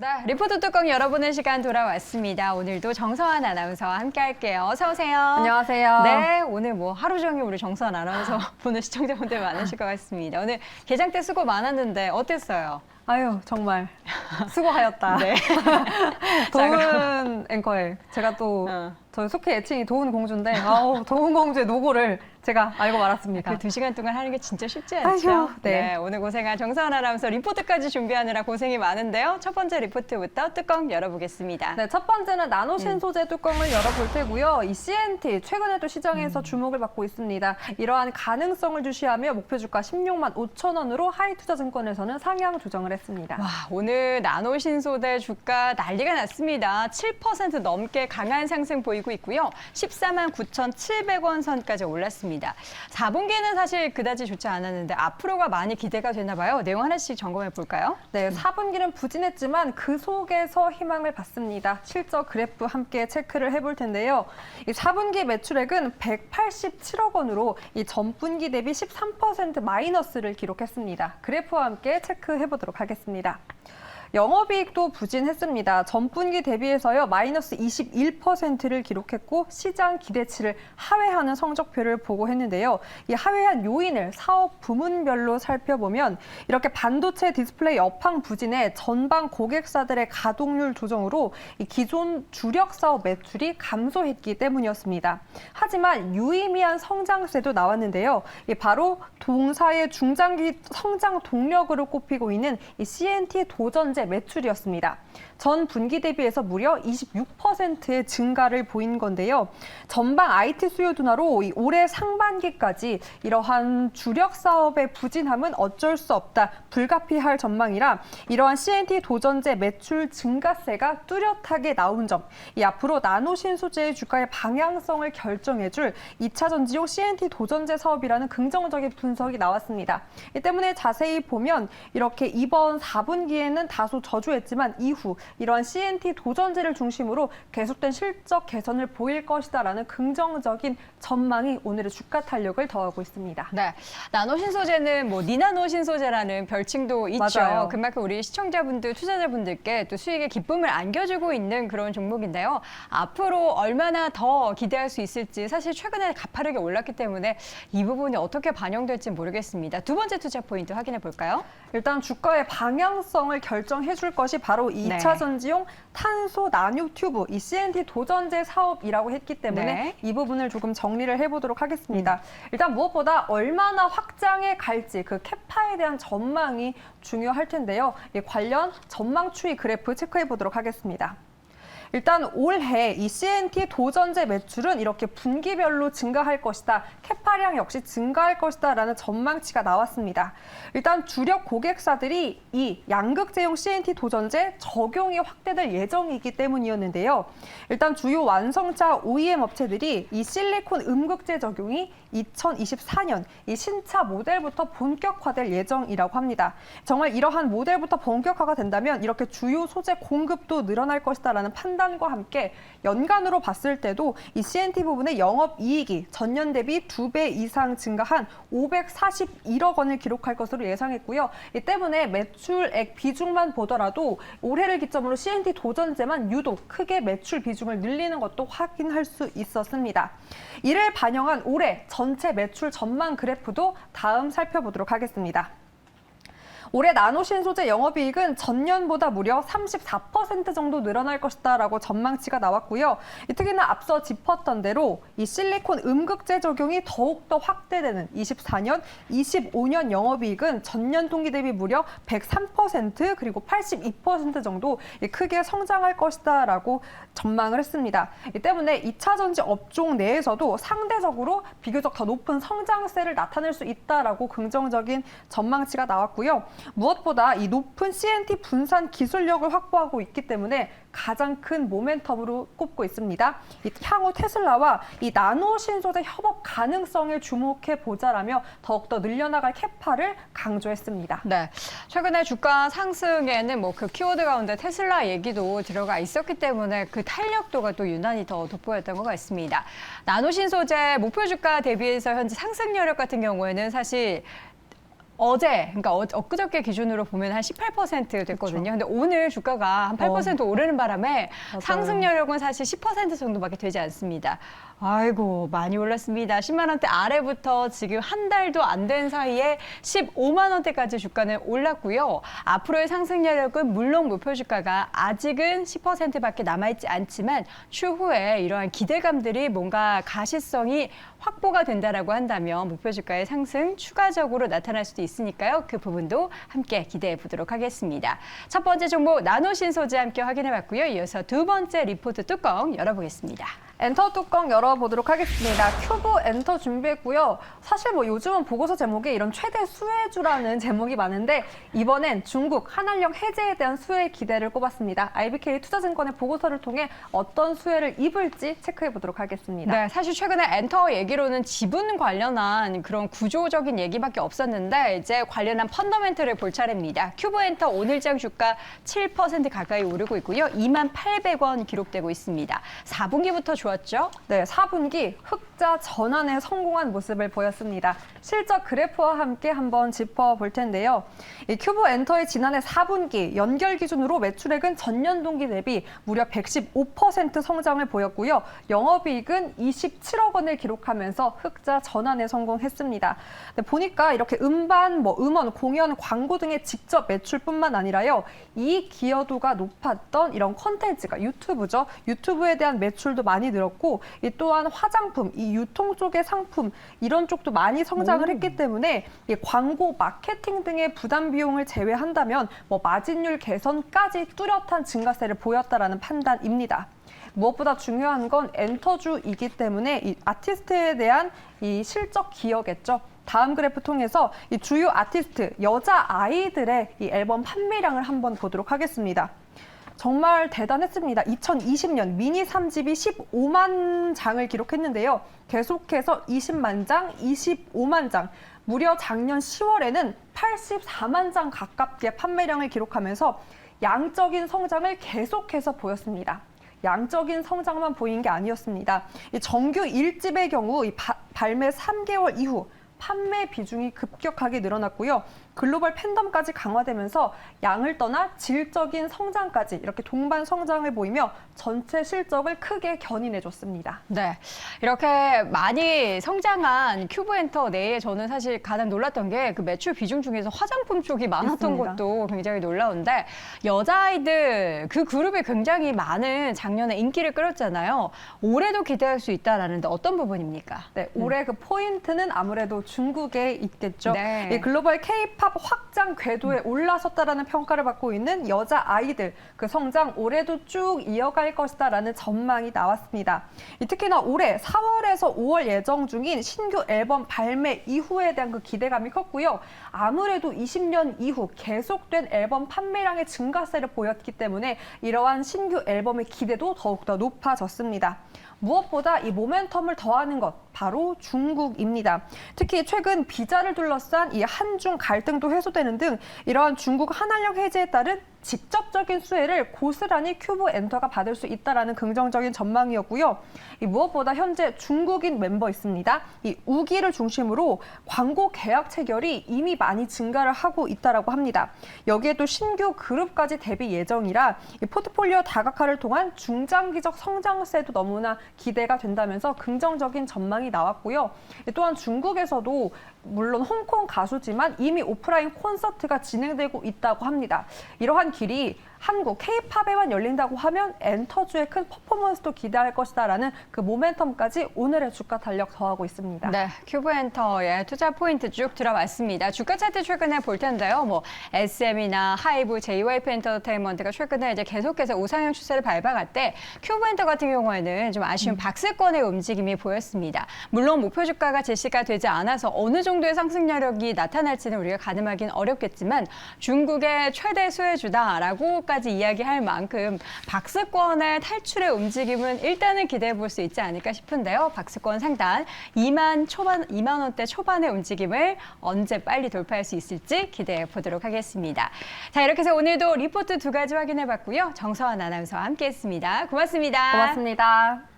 네, 리포트 뚜껑 열어보는 시간 돌아왔습니다. 오늘도 정서환 아나운서와 함께 할게요. 어서 오세요. 안녕하세요. 네, 오늘 뭐 하루 종일 우리 정서환 아나운서 보는 시청자분들 많으실 것 같습니다. 오늘 개장 때 수고 많았는데 어땠어요? 아유, 정말 수고하였다. 네. 도은 앵커에 제가 또 저희 속해 애칭이 도은 공주인데 도은 공주의 노고를 제가 알고 말았습니다. 그 2시간 동안 하는 게 진짜 쉽지 않죠? 아휴, 네. 네, 오늘 고생한 정서환 아나운서 리포트까지 준비하느라 고생이 많은데요. 첫 번째 리포트부터 뚜껑 열어보겠습니다. 네, 첫 번째는 나노신소재 뚜껑을 열어볼 테고요. 이 CNT 최근에도 시장에서 주목을 받고 있습니다. 이러한 가능성을 주시하며 목표 주가 16만 5천 원으로 하이투자증권에서는 상향 조정을 했습니다. 와, 오늘 나노신소재 주가 난리가 났습니다. 7% 넘게 강한 상승 보이고 있고요. 14만 9,700원 선까지 올랐습니다. 4분기는 사실 그다지 좋지 않았는데 앞으로가 많이 기대가 되나 봐요. 내용 하나씩 점검해 볼까요? 네, 4분기는 부진했지만 그 속에서 희망을 받습니다. 실적 그래프 함께 체크를 해볼 텐데요. 이 4분기 매출액은 187억 원으로 이 전분기 대비 13% 마이너스를 기록했습니다. 그래프와 함께 체크해 보도록 하겠습니다. 영업이익도 부진했습니다. 전분기 대비해서요 마이너스 21%를 기록했고 시장 기대치를 하회하는 성적표를 보고했는데요. 이 하회한 요인을 사업 부문별로 살펴보면 이렇게 반도체 디스플레이 업황 부진에 전방 고객사들의 가동률 조정으로 이 기존 주력 사업 매출이 감소했기 때문이었습니다. 하지만 유의미한 성장세도 나왔는데요. 이 바로 동사의 중장기 성장 동력으로 꼽히고 있는 이 CNT 도전제 매출이었습니다. 전 분기 대비해서 무려 26%의 증가를 보인 건데요. 전방 IT 수요 둔화로 올해 상반기까지 이러한 주력 사업의 부진함은 어쩔 수 없다, 불가피할 전망이라 이러한 CNT 도전제 매출 증가세가 뚜렷하게 나온 점, 이 앞으로 나노신소재의 주가의 방향성을 결정해줄 2차 전지용 CNT 도전제 사업이라는 긍정적인 분석이 나왔습니다. 이 때문에 자세히 보면 이렇게 이번 4분기에는 다소 저조했지만 이후 이러한 CNT 도전제를 중심으로 계속된 실적 개선을 보일 것이다라는 긍정적인 전망이 오늘의 주가 탄력을 더하고 있습니다. 네, 나노신소재는 뭐 니나노신소재라는 별칭도 있죠. 맞아요. 그만큼 우리 시청자분들, 투자자분들께 또 수익의 기쁨을 안겨주고 있는 그런 종목인데요. 앞으로 얼마나 더 기대할 수 있을지 사실 최근에 가파르게 올랐기 때문에 이 부분이 어떻게 반영될지 모르겠습니다. 두 번째 투자 포인트 확인해 볼까요? 일단 주가의 방향성을 결정해 줄 것이 바로 2차 전지용 탄소 나노 튜브, 이 CNT 도전제 사업이라고 했기 때문에 이 부분을 조금 정리를 해보도록 하겠습니다. 일단 무엇보다 얼마나 확장해 갈지 그 캐파에 대한 전망이 중요할 텐데요. 관련 전망 추이 그래프 체크해 보도록 하겠습니다. 일단 올해 이 CNT 도전제 매출은 이렇게 분기별로 증가할 것이다. 캐파량 역시 증가할 것이다 라는 전망치가 나왔습니다. 일단 주력 고객사들이 이 양극재용 CNT 도전제 적용이 확대될 예정이기 때문이었는데요. 일단 주요 완성차 OEM 업체들이 이 실리콘 음극재 적용이 2024년 이 신차 모델부터 본격화될 예정이라고 합니다. 정말 이러한 모델부터 본격화가 된다면 이렇게 주요 소재 공급도 늘어날 것이다라는 판단과 함께 연간으로 봤을 때도 이 CNT 부분의 영업이익이 전년 대비 2배 이상 증가한 541억 원을 기록할 것으로 예상했고요. 이 때문에 매출액 비중만 보더라도 올해를 기점으로 CNT 도전제만 유독 크게 매출 비중을 늘리는 것도 확인할 수 있었습니다. 이를 반영한 올해 전체 매출 전망 그래프도 다음 살펴보도록 하겠습니다. 올해 나노신소재 영업이익은 전년보다 무려 34% 정도 늘어날 것이다라고 전망치가 나왔고요. 특히나 앞서 짚었던 대로 이 실리콘 음극재 적용이 더욱더 확대되는 24년, 25년 영업이익은 전년 동기 대비 무려 103% 그리고 82% 정도 크게 성장할 것이다라고 전망을 했습니다. 이 때문에 2차 전지 업종 내에서도 상대적으로 비교적 더 높은 성장세를 나타낼 수 있다라고 긍정적인 전망치가 나왔고요. 무엇보다 이 높은 CNT 분산 기술력을 확보하고 있기 때문에 가장 큰 모멘텀으로 꼽고 있습니다. 향후 테슬라와 이 나노 신소재 협업 가능성에 주목해 보자라며 더욱더 늘려나갈 캐파를 강조했습니다. 네, 최근에 주가 상승에는 뭐 그 키워드 가운데 테슬라 얘기도 들어가 있었기 때문에 그 탄력도가 또 유난히 더 돋보였던 것 같습니다. 나노 신소재 목표 주가 대비해서 현재 상승 여력 같은 경우에는 사실 어제, 그러니까 엊그저께 기준으로 보면 한 18% 됐거든요. 그쵸. 근데 오늘 주가가 한 8% 오르는 바람에 맞아요. 상승률은 사실 10% 정도밖에 되지 않습니다. 아이고, 많이 올랐습니다. 10만 원대 아래부터 지금 한 달도 안 된 사이에 15만 원대까지 주가는 올랐고요. 앞으로의 상승 여력은 물론 목표 주가가 아직은 10%밖에 남아있지 않지만 추후에 이러한 기대감들이 뭔가 가시성이 확보가 된다라고 한다면 목표 주가의 상승 추가적으로 나타날 수도 있으니까요. 그 부분도 함께 기대해 보도록 하겠습니다. 첫 번째 종목 나노신소재 함께 확인해 봤고요. 이어서 두 번째 리포트 뚜껑 열어보겠습니다. 엔터 뚜껑 열어보도록 하겠습니다. 큐브 엔터 준비했고요. 사실 뭐 요즘은 보고서 제목에 이런 최대 수혜주라는 제목이 많은데 이번엔 중국 한한령 해제에 대한 수혜 기대를 꼽았습니다. IBK 투자증권의 보고서를 통해 어떤 수혜를 입을지 체크해 보도록 하겠습니다. 네, 사실 최근에 엔터 얘기로는 지분 관련한 그런 구조적인 얘기밖에 없었는데 이제 관련한 펀더멘털을 볼 차례입니다. 큐브 엔터 오늘장 주가 7% 가까이 오르고 있고요. 28,800원 기록되고 있습니다. 4분기부터 좋았죠? 네, 4분기 흑자 전환에 성공한 모습을 보였습니다. 실적 그래프와 함께 한번 짚어볼 텐데요. 이 큐브 엔터의 지난해 4분기 연결 기준으로 매출액은 전년 동기 대비 무려 115% 성장을 보였고요. 영업이익은 27억 원을 기록하면서 흑자 전환에 성공했습니다. 근데 보니까 이렇게 음반, 음원, 공연, 광고 등의 직접 매출뿐만 아니라요. 이 기여도가 높았던 이런 콘텐츠가 유튜브죠. 유튜브에 대한 매출도 많이 늘었고 이 또한 화장품, 이 유통 쪽의 상품 이런 쪽도 많이 성장을 했기 때문에 이 광고, 마케팅 등의 부담 비용을 제외한다면 마진율 개선까지 뚜렷한 증가세를 보였다라는 판단입니다. 무엇보다 중요한 건 엔터주이기 때문에 이 아티스트에 대한 이 실적 기여겠죠. 다음 그래프 통해서 이 주요 아티스트, 여자 아이들의 이 앨범 판매량을 한번 보도록 하겠습니다. 정말 대단했습니다. 2020년 미니 3집이 15만 장을 기록했는데요. 계속해서 20만 장, 25만 장, 무려 작년 10월에는 84만 장 가깝게 판매량을 기록하면서 양적인 성장을 계속해서 보였습니다. 양적인 성장만 보인 게 아니었습니다. 이 정규 1집의 경우 이 발매 3개월 이후 판매 비중이 급격하게 늘어났고요. 글로벌 팬덤까지 강화되면서 양을 떠나 질적인 성장까지 이렇게 동반 성장을 보이며 전체 실적을 크게 견인해줬습니다. 네, 이렇게 많이 성장한 큐브엔터 내에 저는 사실 가장 놀랐던 게 그 매출 비중 중에서 화장품 쪽이 많았던 있습니다. 것도 굉장히 놀라운데 여자아이들 그 그룹이 굉장히 많은 작년에 인기를 끌었잖아요. 올해도 기대할 수 있다라는데 어떤 부분입니까? 네, 올해 그 포인트는 아무래도 중국에 있겠죠. 네. 이 글로벌 K-팝 확장 궤도에 올라섰다라는 평가를 받고 있는 여자 아이들 그 성장 올해도 쭉 이어갈 것이다라는 전망이 나왔습니다. 특히나 올해 4월에서 5월 예정 중인 신규 앨범 발매 이후에 대한 그 기대감이 컸고요. 아무래도 20년 이후 계속된 앨범 판매량의 증가세를 보였기 때문에 이러한 신규 앨범의 기대도 더욱더 높아졌습니다. 무엇보다 이 모멘텀을 더하는 것 바로 중국입니다. 특히 최근 비자를 둘러싼 이 한중 갈등도 해소되는 등 이러한 중국 한한령 해제에 따른 직접적인 수혜를 고스란히 큐브 엔터가 받을 수 있다라는 긍정적인 전망이었고요. 무엇보다 현재 중국인 멤버 있습니다. 이 우기를 중심으로 광고 계약 체결이 이미 많이 증가를 하고 있다라고 합니다. 여기에 또 신규 그룹까지 데뷔 예정이라 이 포트폴리오 다각화를 통한 중장기적 성장세도 너무나 기대가 된다면서 긍정적인 전망이 나왔고요. 또한 중국에서도 물론 홍콩 가수지만 이미 오프라인 콘서트가 진행되고 있다고 합니다. 이러한 길이 한국 K-팝에만 열린다고 하면 엔터주의 큰 퍼포먼스도 기대할 것이다라는 그 모멘텀까지 오늘의 주가 탄력 더하고 있습니다. 네, 큐브엔터의 투자 포인트 쭉 들어봤습니다. 주가 차트 최근에 볼 텐데요. SM이나 하이브, JYP 엔터테인먼트가 최근에 이제 계속해서 우상향 추세를 밟아갔대 큐브엔터 같은 경우에는 좀 아쉬운 박스권의 움직임이 보였습니다. 물론 목표 주가가 제시가 되지 않아서 어느 정도의 상승력이 나타날지는 우리가 가늠하기는 어렵겠지만 중국의 최대 수혜주다라고 까지 이야기할 만큼 박스권의 탈출의 움직임은 일단은 기대해 볼 수 있지 않을까 싶은데요. 박스권 상단 2만 원대 초반의 움직임을 언제 빨리 돌파할 수 있을지 기대해 보도록 하겠습니다. 자, 이렇게 해서 오늘도 리포트 두 가지 확인해 봤고요. 정서원 아나운서와 함께했습니다. 고맙습니다. 고맙습니다.